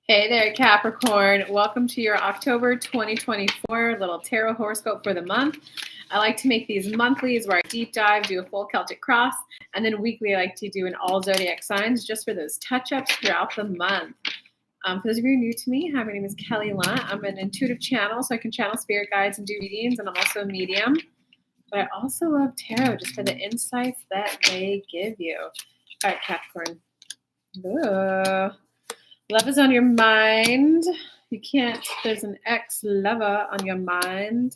Hey there, Capricorn. Welcome to your October 2024 little tarot horoscope for the month. I like to make these monthlies where I deep dive, do a full Celtic cross, and then weekly I like to do an all zodiac signs just for those touch-ups throughout the month. For those of you new to me, hi, my name is Kelly Lunt. I'm an intuitive channel, so I can channel spirit guides and do readings, and I'm also a medium. But I also love tarot just for the insights that they give you. All right, Capricorn. Ooh. Love is on your mind. You can't, there's an ex-lover on your mind.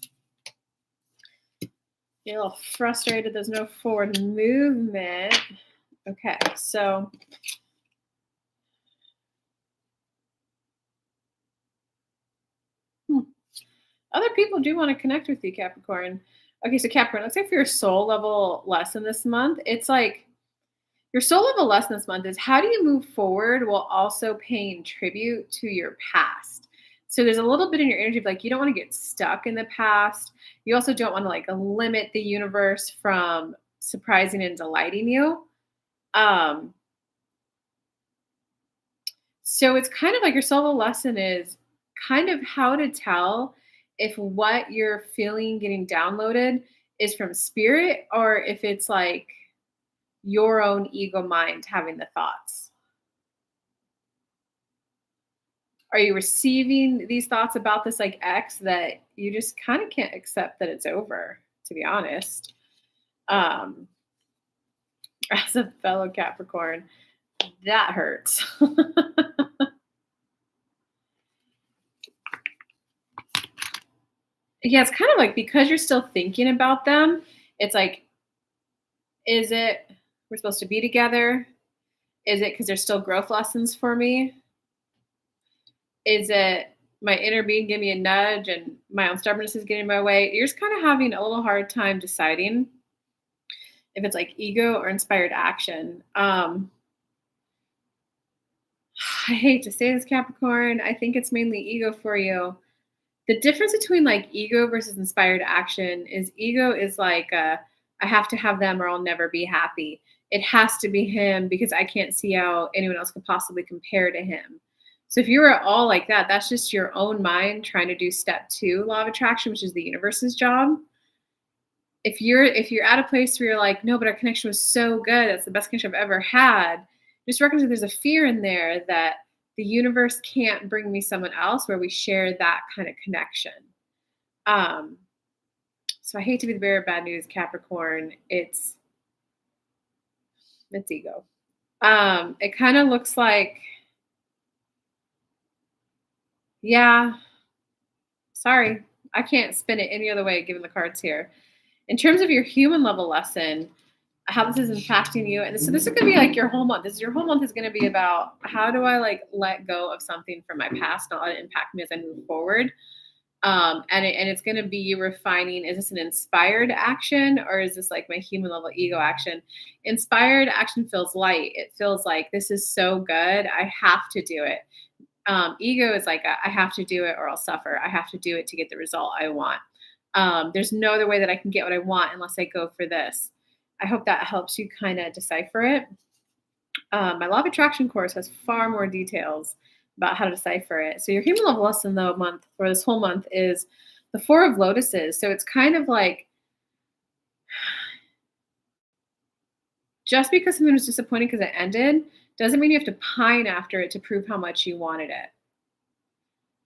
You're a little frustrated. There's no forward movement. Okay, so other people do want to connect with you, Capricorn. Okay, so Capricorn, let's say for your soul level lesson this month, it's like your soul level lesson this month is how do you move forward while also paying tribute to your past? So there's a little bit in your energy of like you don't want to get stuck in the past. You also don't want to like limit the universe from surprising and delighting you. Um, so it's kind of like your soul level lesson is kind of how to tell if what you're feeling getting downloaded is from spirit or if it's like your own ego mind having the thoughts. Are you receiving these thoughts about this like ex that you just kind of can't accept that it's over, to be honest? Um, as a fellow Capricorn, that hurts. Yeah, it's kind of like because you're still thinking about them, it's like, is it we're supposed to be together? Is it because there's still growth lessons for me? Is it my inner being giving me a nudge and my own stubbornness is getting in my way? You're just kind of having a little hard time deciding if it's like ego or inspired action. I hate to say this, Capricorn. I think it's mainly ego for you. The difference between like ego versus inspired action is ego is like, I have to have them or I'll never be happy. It has to be him because I can't see how anyone else could possibly compare to him. So if you were all like that, that's just your own mind trying to do step two, law of attraction, which is the universe's job. If you're at a place where you're like, no, but our connection was so good, that's the best connection I've ever had, just recognize that there's a fear in there that the universe can't bring me someone else where we share that kind of connection. Um, so I hate to be the bearer of bad news, Capricorn. It's ego. It kind of looks like, yeah, sorry, I can't spin it any other way given the cards here. In terms of your human level lesson, how this is impacting you, and so this is going to be like your whole month. Your whole month is going to be about how do I like let go of something from my past, not let it impact me as I move forward. And it's going to be you refining, is this an inspired action or is this like my human level ego action? Inspired action feels light. It feels like this is so good, I have to do it. Ego is like I have to do it or I'll suffer. I have to do it to get the result I want. There's no other way that I can get what I want unless I go for this. I hope that helps you kind of decipher it. My law of attraction course has far more details about how to decipher it. So your human level lesson though month for this whole month is the Four of Lotuses. So it's kind of like just because something was disappointing because it ended doesn't mean you have to pine after it to prove how much you wanted it.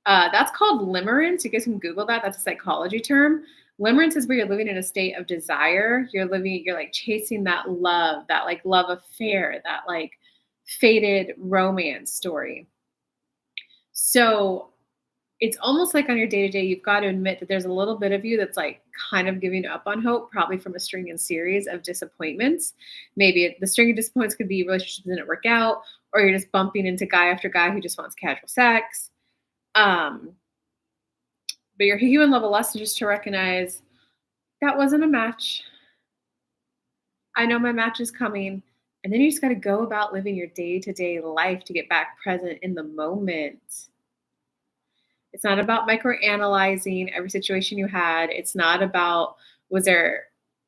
That's called limerence. You guys can Google that. That's a psychology term. Limerence is where you're living in a state of desire. You're like chasing that love, that like love affair, that like faded romance story. So it's almost like on your day to day, you've got to admit that there's a little bit of you that's like kind of giving up on hope, probably from a string and series of disappointments. Maybe the string of disappointments could be relationships that didn't work out, or you're just bumping into guy after guy who just wants casual sex. But your human level lesson is just to recognize that wasn't a match. I know my match is coming. And then you just got to go about living your day to day life to get back present in the moment. It's not about microanalyzing every situation you had. It's not about, was there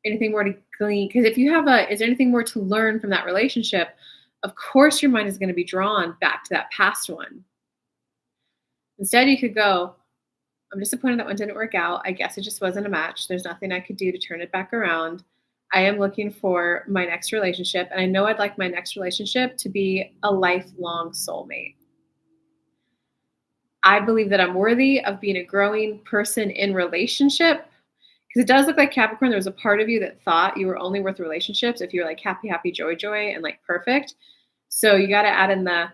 anything more to glean? Because if you have is there anything more to learn from that relationship? Of course, your mind is going to be drawn back to that past one. Instead, you could go, I'm disappointed that one didn't work out. I guess it just wasn't a match. There's nothing I could do to turn it back around. I am looking for my next relationship, and I know I'd like my next relationship to be a lifelong soulmate. I believe that I'm worthy of being a growing person in relationship because it does look like Capricorn. There was a part of you that thought you were only worth relationships if you're like happy, happy, joy, joy, and like perfect. So you got to add in the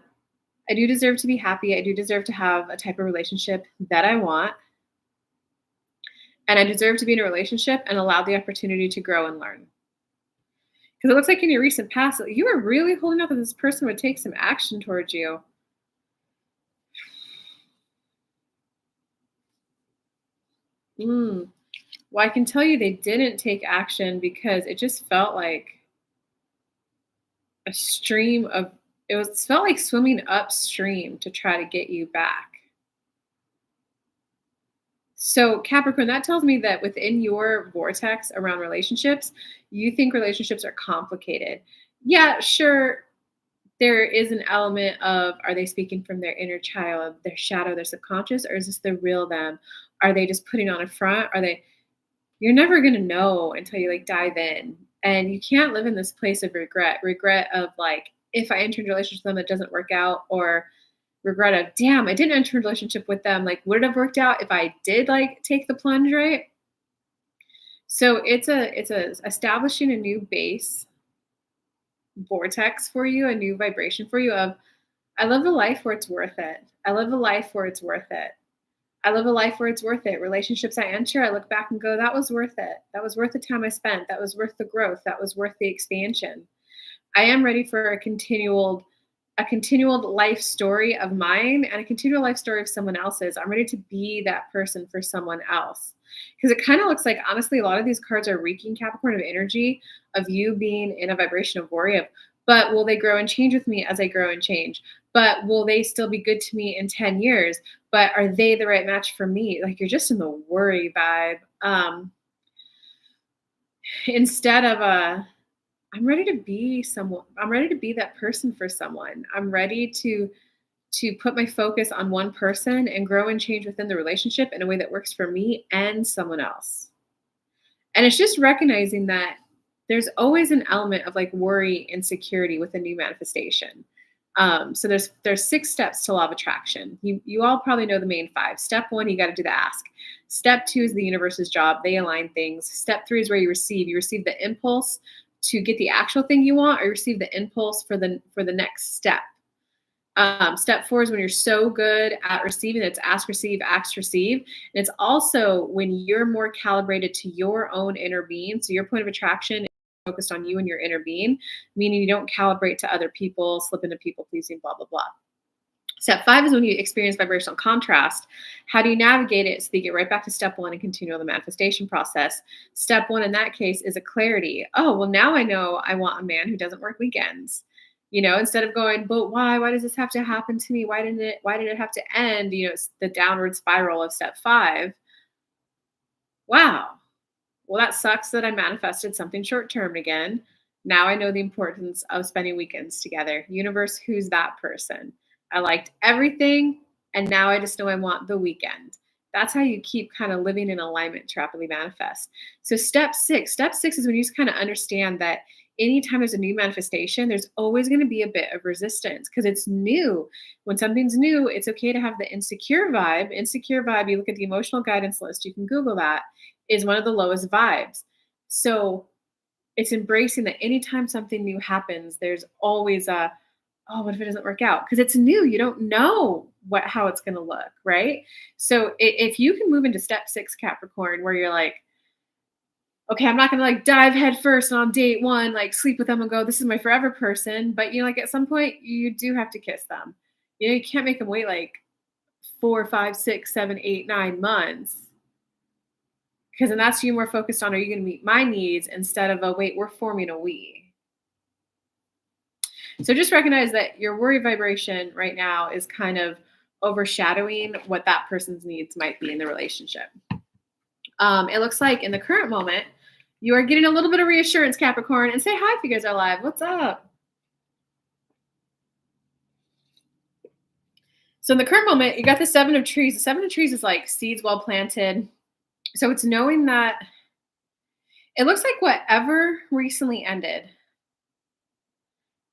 I do deserve to be happy. I do deserve to have a type of relationship that I want. And I deserve to be in a relationship and allow the opportunity to grow and learn. Because it looks like in your recent past, you were really holding out that this person would take some action towards you. Mm. Well, I can tell you they didn't take action because it just felt like a stream of felt like swimming upstream to try to get you back. So Capricorn, that tells me that within your vortex around relationships, you think relationships are complicated. Yeah, sure, there is an element of are they speaking from their inner child, their shadow, their subconscious, or is this the real them? Are they just putting on a front? Are they You're never going to know until you like dive in. And you can't live in this place of regret of like if I enter into a relationship with them it doesn't work out, or regret of damn, I didn't enter a relationship with them. Like would it have worked out if I did like take the plunge, right? So it's a establishing a new base vortex for you, a new vibration for you of I live a life where it's worth it. I live a life where it's worth it. I live a life where it's worth it. Relationships I enter, I look back and go, that was worth it. That was worth the time I spent. That was worth the growth. That was worth the expansion. I am ready for a continual life story of mine and a continual life story of someone else's. I'm ready to be that person for someone else. Because it kind of looks like, honestly, a lot of these cards are reeking Capricorn of energy of you being in a vibration of worry of, but will they grow and change with me as I grow and change? But will they still be good to me in 10 years? But are they the right match for me? Like you're just in the worry vibe. Instead of I'm ready to be that person for someone. I'm ready to put my focus on one person and grow and change within the relationship in a way that works for me and someone else. And it's just recognizing that there's always an element of like worry, insecurity with a new manifestation. So there's 6 steps to law of attraction. You all probably know the main 5. Step 1, you got to do the ask. Step 2 is the universe's job. They align things. Step 3 is where you receive. You receive the impulse to get the actual thing you want, or you receive the impulse for the next step. Step 4 is when you're so good at receiving. It's ask, receive, ask, receive. And it's also when you're more calibrated to your own inner being. So your point of attraction is focused on you and your inner being, meaning you don't calibrate to other people, slip into people pleasing, blah, blah, blah. Step 5 is when you experience vibrational contrast. How do you navigate it so that you get right back to step 1 and continue the manifestation process? Step 1 in that case is a clarity. Oh, well, now I know I want a man who doesn't work weekends. Instead of going, but why? Why does this have to happen to me? Why did it have to end? It's the downward spiral of step 5. Wow. Well, that sucks that I manifested something short term again. Now I know the importance of spending weekends together. Universe, who's that person? I liked everything, and now I just know I want the weekend. That's how you keep kind of living in alignment to rapidly manifest. So step six is when you just kind of understand that anytime there's a new manifestation, there's always going to be a bit of resistance because it's new. When something's new, it's okay to have the insecure vibe. Insecure vibe, you look at the emotional guidance list, you can Google that, is one of the lowest vibes. So it's embracing that anytime something new happens, there's always oh, what if it doesn't work out? Because it's new. You don't know how it's going to look, right? So if you can move into step 6 Capricorn, where you're like, okay, I'm not going to like dive head first on date 1, like sleep with them and go, this is my forever person. But like at some point you do have to kiss them. You can't make them wait like 4, 5, 6, 7, 8, 9 months. Because then that's you more focused on, are you going to meet my needs instead of wait, we're forming a we. So just recognize that your worry vibration right now is kind of overshadowing what that person's needs might be in the relationship. It looks like in the current moment, you are getting a little bit of reassurance, Capricorn, and say hi if you guys are live. What's up? So in the current moment, you got the 7 of trees. The 7 of trees is like seeds well planted. So it's knowing that it looks like whatever recently ended,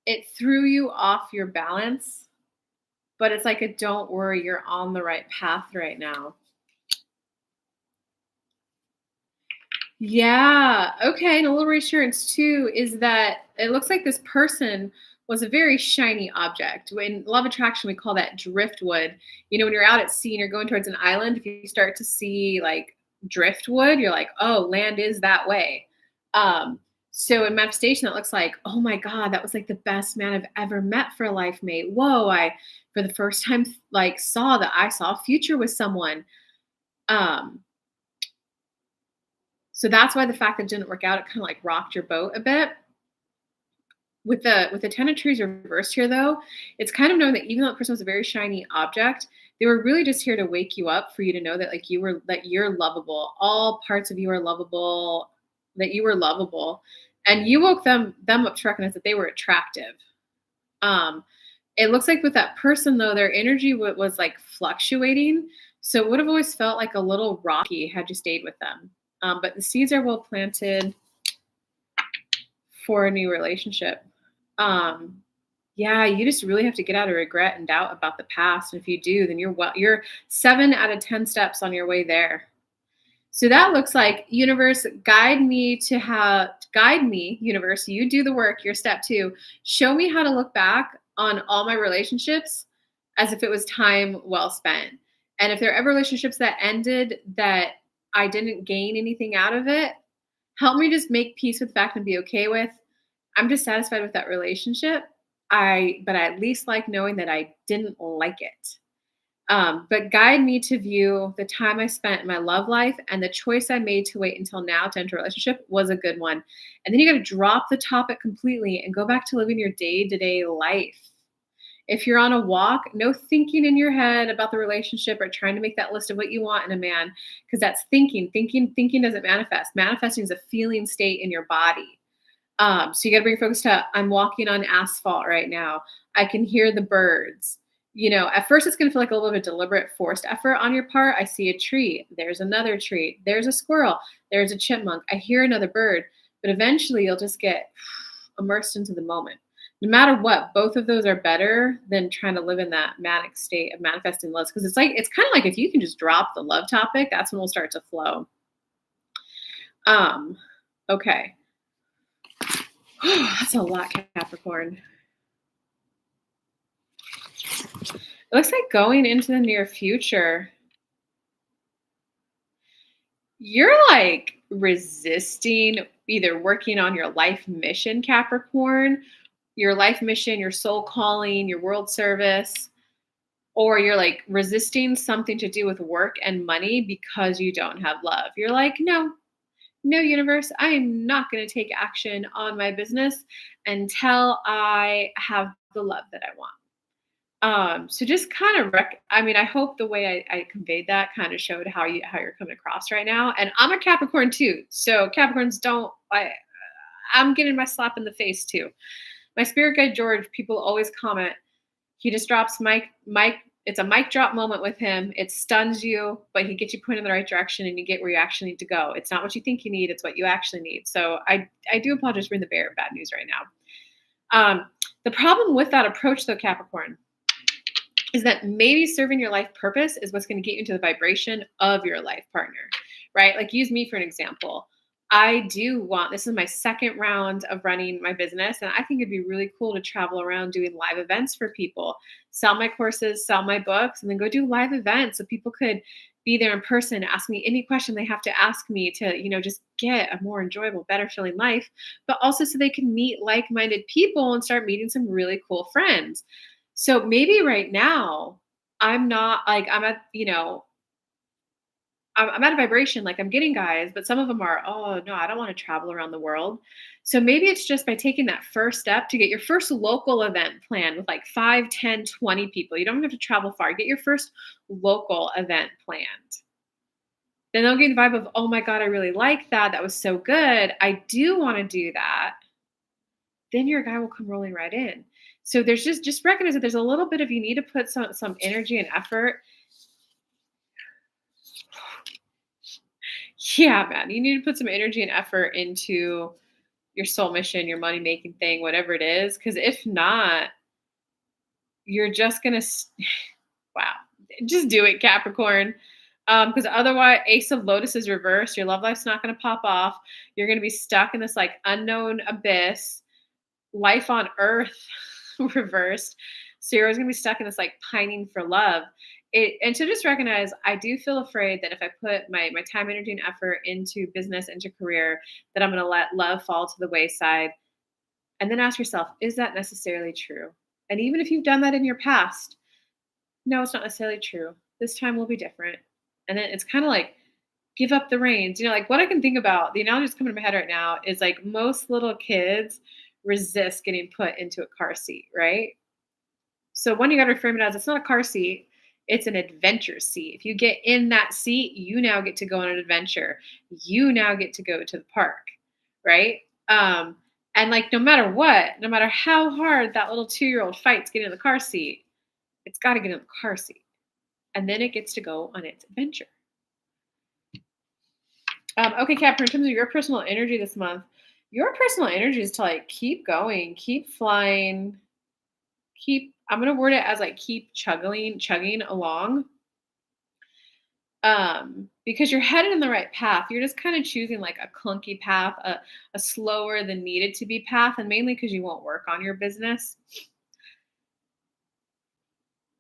it threw you off your balance, but it's like a don't worry, you're on the right path right now. Yeah. Okay. And a little reassurance too is that it looks like this person was a very shiny object. In law of attraction, we call that driftwood. When you're out at sea and you're going towards an island, if you start to see like driftwood, you're like, oh, land is that way. Um, so in manifestation, that looks like, oh my God, that was like the best man I've ever met for a life mate. Whoa, I for the first time like saw that I saw a future with someone. Um, so that's why the fact that it didn't work out, it kind of like rocked your boat a bit. With the 10 of trees reversed here though, it's kind of knowing that even though that person was a very shiny object, they were really just here to wake you up for you to know that like that you're lovable. All parts of you are lovable, that you were lovable. And you woke them up to recognize that they were attractive. Um, it looks like with that person though, their energy was like fluctuating. So it would have always felt like a little rocky had you stayed with them. But the seeds are well planted for a new relationship. Um, yeah, you just really have to get out of regret and doubt about the past. And if you do, then you're 7 out of 10 steps on your way there. So that looks like universe, guide me, universe. You do the work, your step 2. Show me how to look back on all my relationships as if it was time well spent. And if there are ever relationships that ended that I didn't gain anything out of it, help me just make peace with the fact and be okay with I'm just satisfied with that relationship. But I at least like knowing that I didn't like it. But guide me to view the time I spent in my love life and the choice I made to wait until now to enter a relationship was a good one. And then you got to drop the topic completely and go back to living your day-to-day life. If you're on a walk, no thinking in your head about the relationship or trying to make that list of what you want in a man, because that's thinking. Thinking doesn't manifest. Manifesting is a feeling state in your body. So you got to bring focus to I'm walking on asphalt right now. I can hear the birds. At first it's going to feel like a little bit of a deliberate forced effort on your part. I see a tree. There's another tree. There's a squirrel. There's a chipmunk. I hear another bird. But eventually you'll just get immersed into the moment. No matter what, both of those are better than trying to live in that manic state of manifesting love. Because it's kind of like if you can just drop the love topic, that's when we'll start to flow. Okay. That's a lot, Capricorn. It looks like going into the near future, you're like resisting either working on your life mission, Capricorn, your life mission, your soul calling, your world service, or you're like resisting something to do with work and money because you don't have love. You're like, no, universe, I am not going to take action on my business until I have the love that I want. So just kind of I hope the way I conveyed that kind of showed how you're coming across right now. And I'm a Capricorn too. So Capricorns I'm getting my slap in the face too. My spirit guide George, people always comment, he just drops mic. It's a mic drop moment with him. It stuns you, but he gets you pointed in the right direction and you get where you actually need to go. It's not what you think you need, it's what you actually need. So I do apologize for being the bearer of bad news right now. The problem with that approach though, Capricorn, is that maybe serving your life purpose is what's going to get you into the vibration of your life partner, right? Like use me for an example. This is my second round of running my business. And I think it'd be really cool to travel around doing live events for people, sell my courses, sell my books, and then go do live events so people could be there in person, ask me any question they have to ask me to, just get a more enjoyable, better feeling life, but also so they can meet like-minded people and start meeting some really cool friends. So maybe right now I'm not like, I'm at a vibration, like I'm getting guys, but some of them are, oh no, I don't want to travel around the world. So maybe it's just by taking that first step to get your first local event planned with like 5, 10, 20 people. You don't have to travel far. Get your first local event planned. Then they'll get the vibe of, oh my God, I really like that. That was so good. I do want to do that. Then your guy will come rolling right in. So there's just recognize that there's a little bit of you need to put some energy and effort. Yeah, man, you need to put some energy and effort into your soul mission, your money making thing, whatever it is. Because if not, you're just gonna wow, just do it, Capricorn. Because otherwise, Ace of Lotus is reversed. Your love life's not gonna pop off. You're gonna be stuck in this like unknown abyss. Life on Earth reversed. So you're always gonna be stuck in this like pining for love. And to just recognize, I do feel afraid that if I put my time, energy, and effort into business, into career, that I'm gonna let love fall to the wayside. And then ask yourself, is that necessarily true? And even if you've done that in your past, no, it's not necessarily true. This time will be different. And then it's kind of like give up the reins. Like what I can think about, the analogy that's coming to my head right now is like most little kids resist getting put into a car seat, right? So one, you got to reframe it as it's not a car seat, it's an adventure seat. If you get in that seat, you now get to go on an adventure. You now get to go to the park, right? And like no matter what, no matter how hard that little 2-year-old fights getting in the car seat, it's got to get in the car seat. And then it gets to go on its adventure. Okay, Capricorn, in terms of your personal energy this month, your personal energy is to like keep going, keep flying, I'm gonna word it as like keep chugging along. Because you're headed in the right path. You're just kind of choosing like a clunky path, a slower than needed to be path, and mainly because you won't work on your business.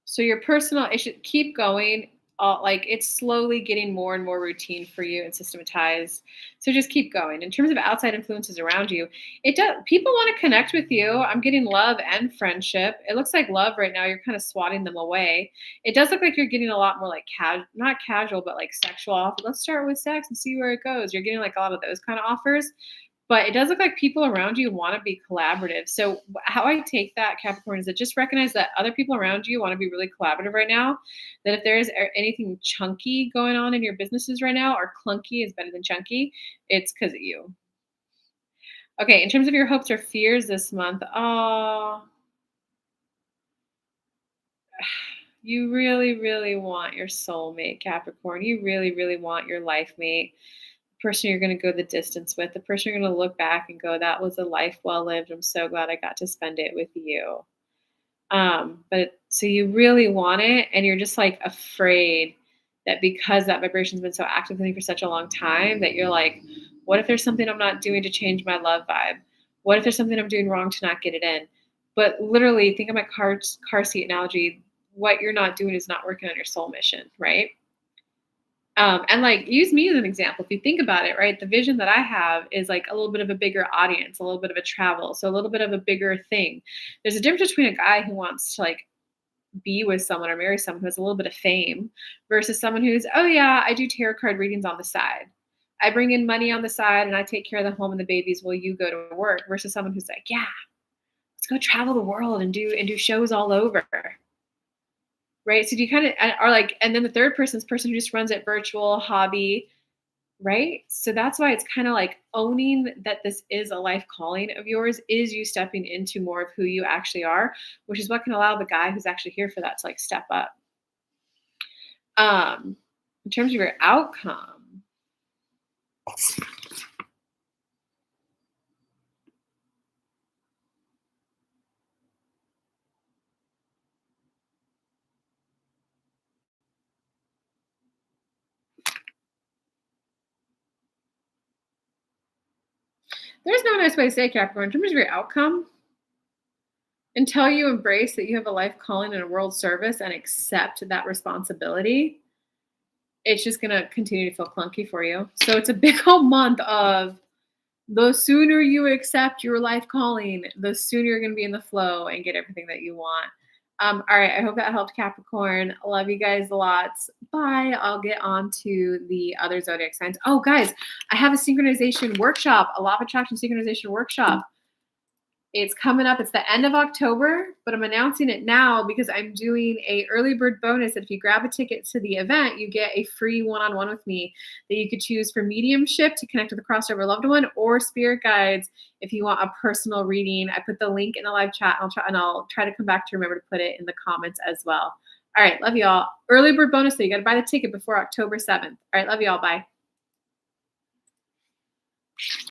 So your personal, it should keep going. Like it's slowly getting more and more routine for you and systematized. So just keep going. In terms of outside influences around you, it does. People want to connect with you. I'm getting love and friendship. It looks like love right now. You're kind of swatting them away. It does look like you're getting a lot more like not casual, but like sexual. Let's start with sex and see where it goes. You're getting like a lot of those kind of offers. But it does look like people around you want to be collaborative. So how I take that, Capricorn, is that just recognize that other people around you want to be really collaborative right now. That if there is anything chunky going on in your businesses right now, or clunky is better than chunky, it's because of you. Okay, in terms of your hopes or fears this month, you really, really want your soulmate, Capricorn. You really, really want your life mate. Person you're going to go the distance with, the person you're going to look back and go, that was a life well lived. I'm so glad I got to spend it with you. But so you really want it, and you're just like afraid that because that vibration's been so active with you for such a long time, that you're like, what if there's something I'm not doing to change my love vibe? What if there's something I'm doing wrong to not get it in? But literally, think of my car seat analogy. What you're not doing is not working on your soul mission, right? And like use me as an example. If you think about it, right, the vision that I have is like a little bit of a bigger audience, a little bit of a travel, so a little bit of a bigger thing. There's a difference between a guy who wants to like be with someone or marry someone who has a little bit of fame versus someone who's, oh yeah, I do tarot card readings on the side. I bring in money on the side and I take care of the home and the babies while you go to work, versus someone who's like, yeah, let's go travel the world and do shows all over. Right. So do you kind of are like, and then the third person's person who just runs it virtual hobby. Right. So that's why it's kind of like owning that this is a life calling of yours, is you stepping into more of who you actually are, which is what can allow the guy who's actually here for that to like step up. In terms of your outcome, there's no nice way to say it, Capricorn. In terms of your outcome, until you embrace that you have a life calling and a world service and accept that responsibility, it's just going to continue to feel clunky for you. So it's a big old month of the sooner you accept your life calling, the sooner you're going to be in the flow and get everything that you want. All right. I hope that helped, Capricorn. I love you guys lots. Bye. I'll get on to the other zodiac signs. Oh, guys, I have a synchronization workshop, a law of attraction synchronization workshop. It's coming up. It's the end of October, but I'm announcing it now because I'm doing a early bird bonus. If you grab a ticket to the event, you get a free one-on-one with me that you could choose for mediumship to connect with a crossover loved one, or spirit guides if you want a personal reading. I put the link in the live chat. I'll try to come back to remember to put it in the comments as well. All right, love y'all. Early bird bonus, so you got to buy the ticket before October 7th. All right, love y'all. Bye.